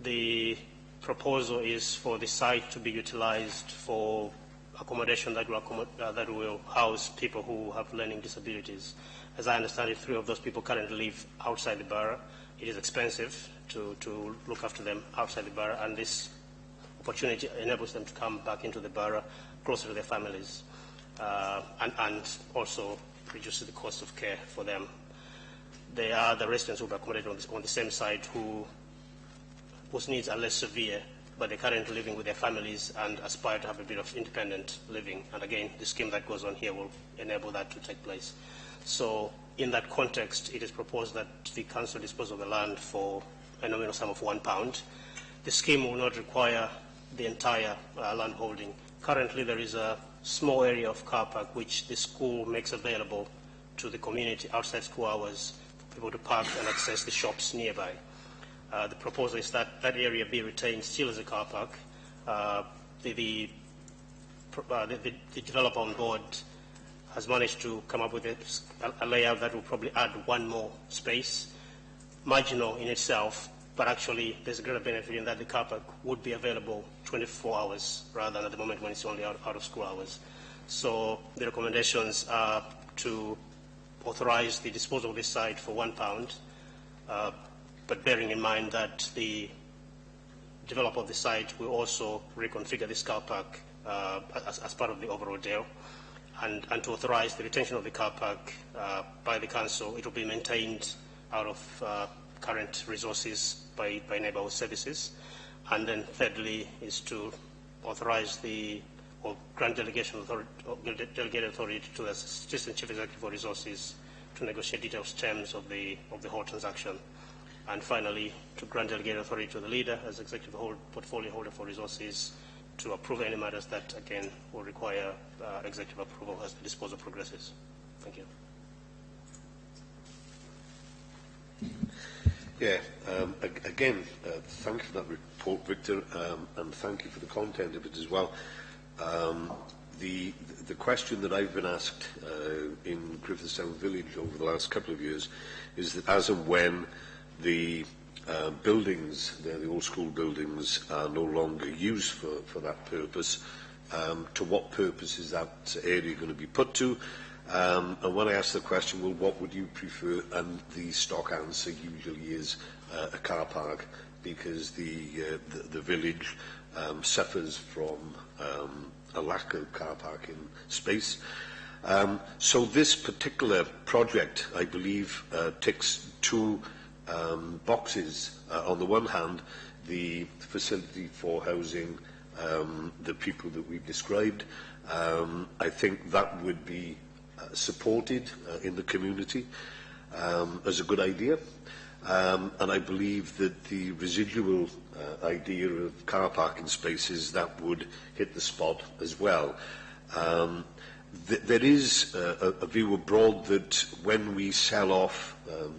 The proposal is for the site to be utilised for accommodation that will house people who have learning disabilities. As I understand it, 3 of those people currently live outside the borough. It is expensive to look after them outside the borough, and this opportunity enables them to come back into the borough, closer to their families, and also reduces the cost of care for them. They are the residents who will be accommodated on the same site whose needs are less severe, but they're currently living with their families and aspire to have a bit of independent living. And again, the scheme that goes on here will enable that to take place. So in that context, it is proposed that the council dispose of the land for a nominal sum of £1. The scheme will not require the entire land holding. Currently, there is a small area of car park which the school makes available to the community outside school hours for people to park and access the shops nearby. The proposal is that that area be retained still as a car park. The developer on board has managed to come up with a layout that will probably add 1 more space, marginal in itself, but actually there's a greater benefit in that the car park would be available 24 hours rather than at the moment when it's only out of school hours. So the recommendations are to authorise the disposal of this site for £1, but bearing in mind that the developer of the site will also reconfigure this car park as part of the overall deal, and to authorise the retention of the car park by the council. It will be maintained out of current resources by neighbourhood services. And then thirdly is to authorise or grant delegated authority to the Assistant Chief Executive for Resources to negotiate detailed terms of the whole transaction. And finally, to grant delegated authority to the leader as executive portfolio holder for resources to approve any matters that, again, will require executive approval as the disposal progresses. Thank you. Yeah, again, thank you for that report, Victor, and thank you for the content of it as well. The question that I've been asked in Griffithstown Village over the last couple of years is that as and when the buildings, the old school buildings, are no longer used for that purpose, to what purpose is that area going to be put to? And when I ask the question, well, what would you prefer? And the stock answer usually is a car park, because the village suffers from a lack of car parking space. So this particular project, I believe, ticks two boxes. On the one hand, the facility for housing the people that we've described. I think that would be supported in the community as a good idea. And I believe that the residual idea of car parking spaces, that would hit the spot as well. There is a view abroad that when we sell off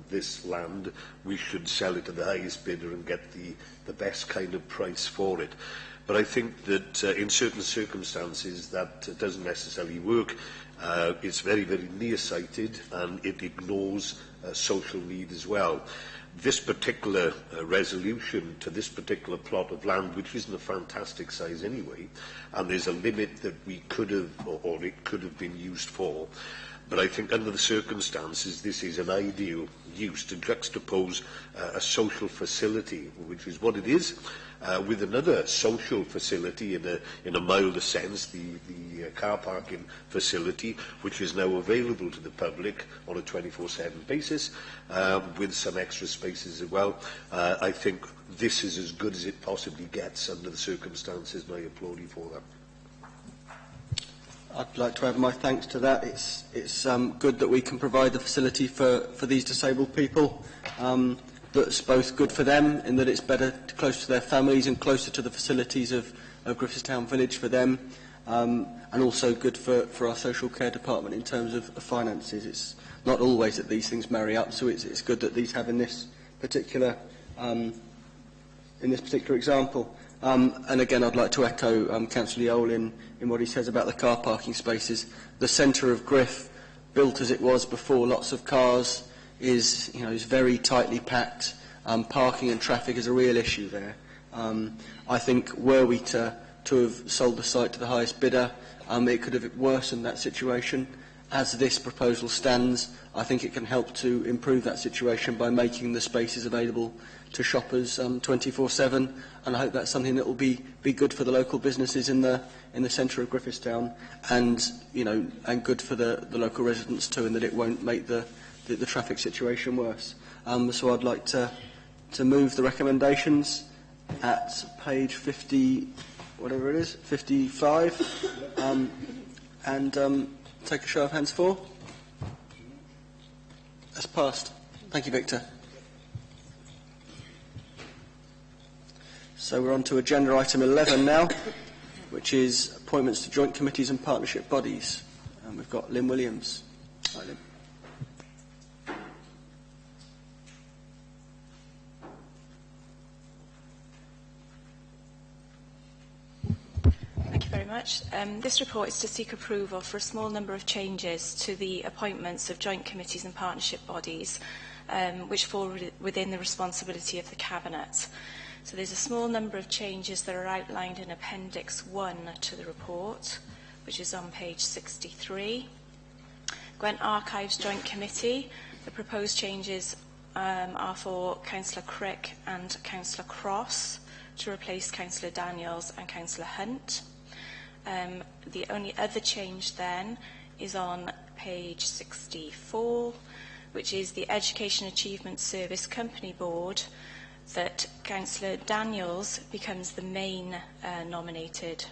this land, we should sell it to the highest bidder and get the best kind of price for it. But I think that in certain circumstances that doesn't necessarily work. It's very, very nearsighted, and it ignores social need as well. This particular resolution to this particular plot of land, which isn't a fantastic size anyway, and there's a limit that we could have, or it could have been used for, but I think under the circumstances this is an ideal use to juxtapose a social facility, which is what it is, with another social facility in a milder sense, the car parking facility, which is now available to the public on a 24/7 basis, with some extra spaces as well. I think this is as good as it possibly gets under the circumstances, and I applaud you for that. I'd like to add my thanks to that. It's good that we can provide the facility for these disabled people. That's both good for them in that it's better close to their families and closer to the facilities of Griffithstown Village for them, and also good for our social care department in terms of finances. It's not always that these things marry up, so it's good that these have in this particular example. And again, I'd like to echo Councillor Yole in what he says about the car parking spaces. The centre of Griff, built as it was before, lots of cars, is very tightly packed. Parking and traffic is a real issue there. I think were we to have sold the site to the highest bidder, it could have worsened that situation. As this proposal stands, I think it can help to improve that situation by making the spaces available to shoppers 24/7, and I hope that's something that will be good for the local businesses in the centre of Griffithstown, and good for the local residents too, and that it won't make the traffic situation worse. So I'd like to move the recommendations at page 50, whatever it is, 55, and take a show of hands for. That's passed. Thank you, Victor. So we're on to agenda item 11 now, which is appointments to joint committees and partnership bodies. And we've got Lynn Williams. Hi, Lynn. Thank you very much. This report is to seek approval for a small number of changes to the appointments of joint committees and partnership bodies, which fall within the responsibility of the Cabinet. So there's a small number of changes that are outlined in Appendix 1 to the report, which is on page 63. Gwent Archives Joint Committee, the proposed changes are for Councillor Crick and Councillor Cross to replace Councillor Daniels and Councillor Hunt. The only other change then is on page 64, which is the Education Achievement Service Company Board, that Councillor Daniels becomes the main nominated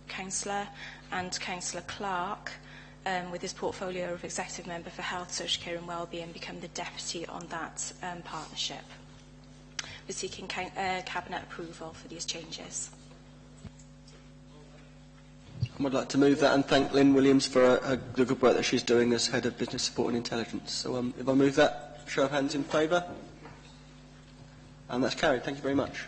councillor, and Councillor Clark, with his portfolio of Executive Member for Health, Social Care and Wellbeing, become the deputy on that partnership. We're seeking Cabinet approval for these changes. I'd like to move that and thank Lynn Williams for the good work that she's doing as Head of Business Support and Intelligence. So if I move that, show of hands in favour. And that's carried. Thank you very much.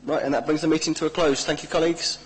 Right, and that brings the meeting to a close. Thank you, colleagues.